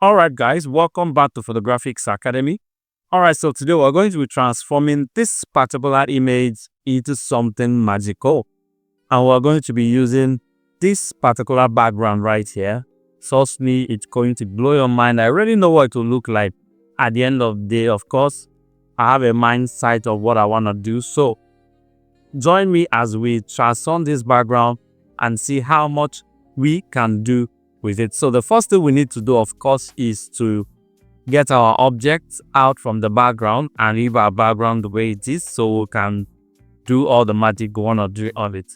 Alright guys, welcome back to Photographics Academy. Alright, so today we're going to be transforming this particular image into something magical. And we're going to be using this particular background right here. Certainly, it's going to blow your mind. I already know what it will look like at the end of the day. Of course, I have a mindset of what I want to do. So join me as we transform this background and see how much we can do with it. So the first thing we need to do, of course, is to get our objects out from the background and leave our background the way it is so we can do all the magic we want to do on it.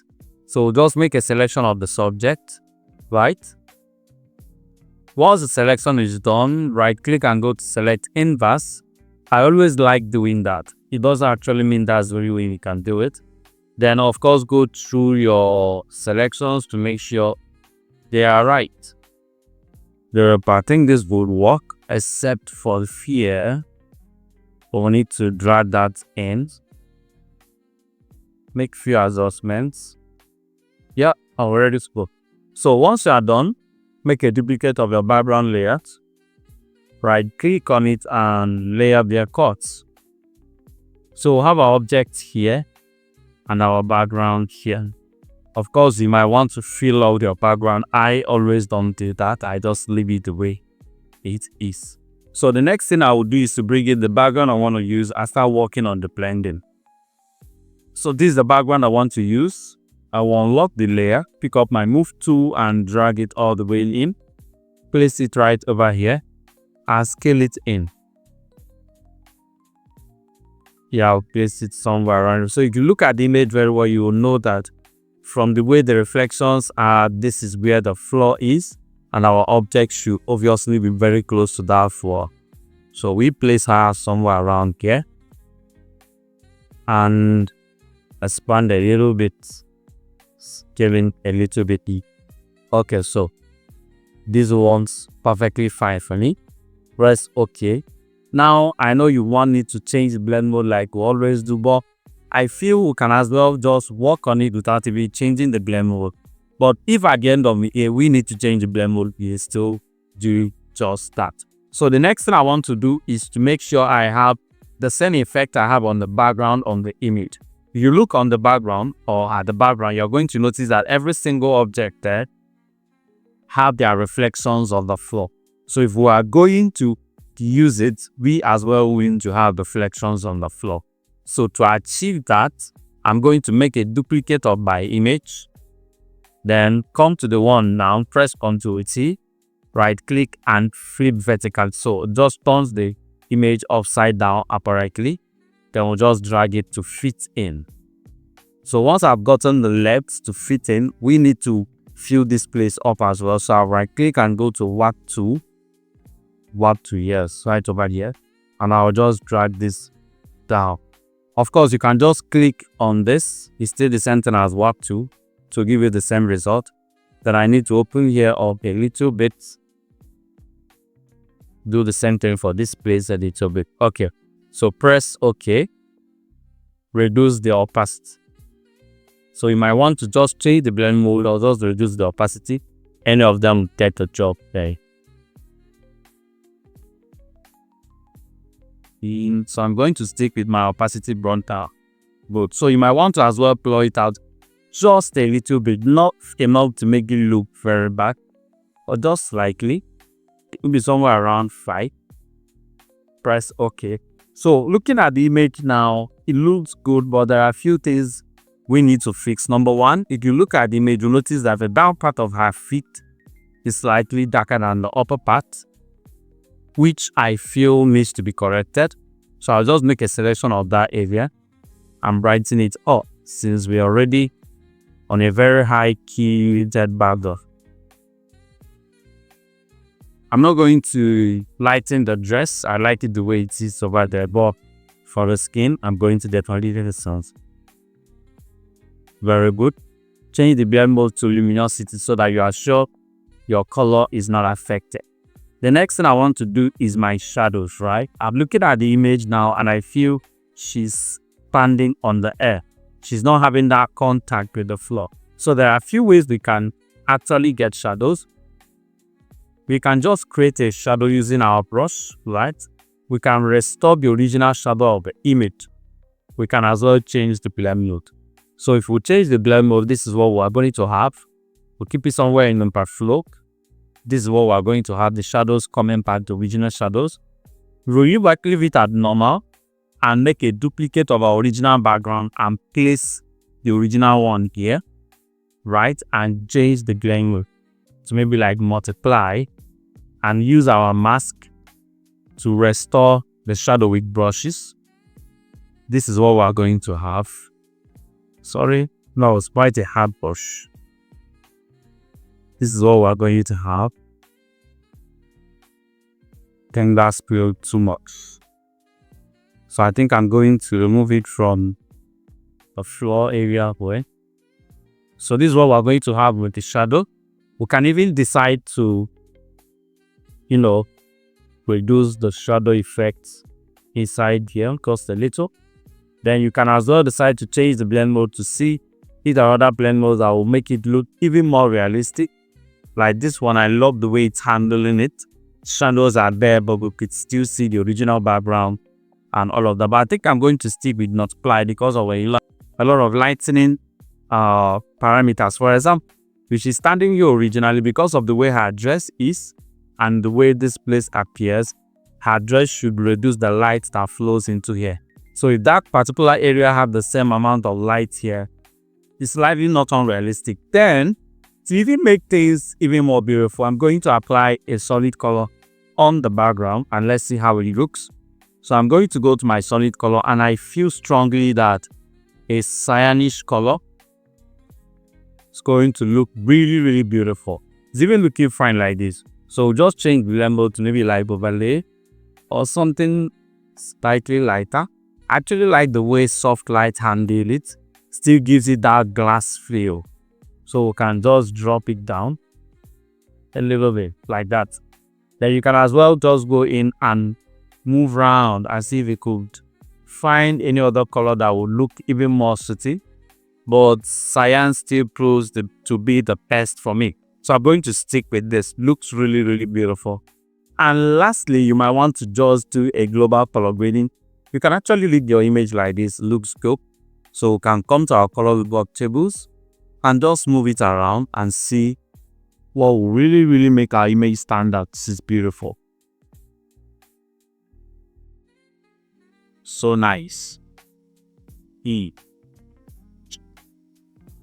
So just make a selection of the subject, right? Once the selection is done, right click and go to select inverse. I always like doing that. It doesn't actually mean that's the only way you can do it. Then of course go through your selections to make sure they are right. I think this would work except for here. We need to drag that in. Make few adjustments. Yeah, I'm ready to go. So once you are done, make a duplicate of your background layout. Right click on it and layer their cuts. So we have our object here and our background here. Of course, you might want to fill out your background. I always don't do that. I just leave it the way it is. So the next thing I will do is to bring in the background I want to use and start working on the blending. So this is the background I want to use. I will unlock the layer, pick up my move tool and drag it all the way in. Place it right over here and scale it in. Yeah, I'll place it somewhere around. So if you look at the image very well, you will know that from the way the reflections are, this is where the floor is, and our object should obviously be very close to that floor. So we place her somewhere around here and expand a little bit, scaling a little bit. Okay, so this one's perfectly fine for me. Press OK. Now I know you want me to change the blend mode like we always do, but I feel we can as well just work on it without even changing the blend mode. But if at the end of the day we need to change the blend mode, we still do just that. So the next thing I want to do is to make sure I have the same effect I have on the background on the image. If you look on the background or at the background, you're going to notice that every single object there have their reflections on the floor. So if we are going to use it, we as well want to have reflections on the floor. So to achieve that, I'm going to make a duplicate of my image. Then come to the one now, press Ctrl T, right click and flip vertical. So it just turns the image upside down apparently. Then we'll just drag it to fit in. So once I've gotten the left to fit in, we need to fill this place up as well. So I'll right click and go to Warp 2. Warp 2, yes, right over here. And I'll just drag this down. Of course, you can just click on this. It's still the same thing as Warp 2 to give you the same result. Then I need to open here up a little bit. Do the same thing for this place a little bit. Okay, so press OK. Reduce the opacity. So you might want to just change the blend mode or just reduce the opacity. Any of them get the job there. So I'm going to stick with my opacity brought down. Good. So you might want to as well blow it out just a little bit, not enough to make it look very bad, or just slightly. It will be somewhere around 5. Press OK. So looking at the image now, it looks good, but there are a few things we need to fix. Number one, if you look at the image, you'll notice that the down part of her feet is slightly darker than the upper part, which I feel needs to be corrected. So I'll just make a selection of that area and brighten it up since we're already on a very high key jet background. I'm not going to lighten the dress. I like it the way it is over there, but for the skin, I'm going to definitely do the sounds. Very good. Change the blend mode to luminosity so that you are sure your color is not affected. The next thing I want to do is my shadows, right? I'm looking at the image now and I feel she's standing on the air. She's not having that contact with the floor. So there are a few ways we can actually get shadows. we can just create a shadow using our brush, right? We can restore the original shadow of the image. We can as well change the blend mode. So if we change the blend mode, this is what we're going to have. We'll keep it somewhere in the flow. This is what we're going to have, the shadows coming back, the original shadows. We'll leave it at normal and make a duplicate of our original background and place the original one here, right? And change the blend mode. So maybe like multiply and use our mask to restore the shadow with brushes. This is what we're going to have. Sorry, no, it's quite a hard brush. This is what we're going to have. I think that's spilled too much. So I think I'm going to remove it from the floor area here. So this is what we're going to have with the shadow. We can even decide to, reduce the shadow effects inside here just a little. Then you can as well decide to change the blend mode to see if there are other blend modes that will make it look even more realistic. Like this one, I love the way it's handling it. Shadows are there, but we could still see the original background and all of that. But I think I'm going to stick with multiply because of a lot of lightening parameters. For example, which is standing here originally because of the way her dress is and the way this place appears, her dress should reduce the light that flows into here. So if that particular area have the same amount of light here, it's slightly not unrealistic. Then, to even make things even more beautiful, I'm going to apply a solid color on the background and let's see how it looks. So I'm going to go to my solid color and I feel strongly that a cyanish color is going to look really, really beautiful. It's even looking fine like this. So just change the blend mode to maybe like overlay or something slightly lighter. I actually like the way soft light handle it. Still gives it that glass feel. So we can just drop it down a little bit like that. Then you can as well just go in and move around and see if you could find any other color that would look even more soothing. But cyan still proves to be the best for me. So I'm going to stick with this. Looks really, really beautiful. And lastly, you might want to just do a global color grading. You can actually leave your image like this. Looks good. So we can come to our color work tables and just move it around and see what will really, really make our image stand out. This is beautiful. So nice.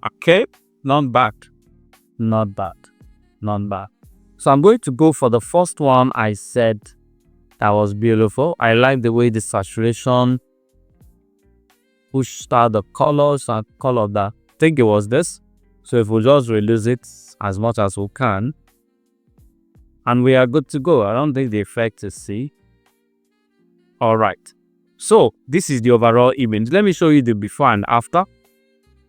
Okay, not bad. Not bad. Not bad. So I'm going to go for the first one I said that was beautiful. I like the way the saturation pushed out the colors and color of that. I think it was this. So if we just reduce it as much as we can, and we are good to go. I don't think the effect is see. All right. So this is the overall image. Let me show you the before and after.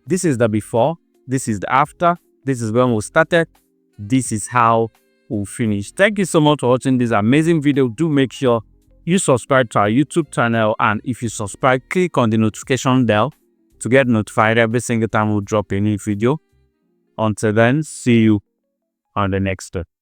This is the before. This is the after. This is when we started. This is how we'll finish. Thank you so much for watching this amazing video. Do make sure you subscribe to our YouTube channel. And if you subscribe, click on the notification bell to get notified every single time we drop a new video. Until then, see you on the next one.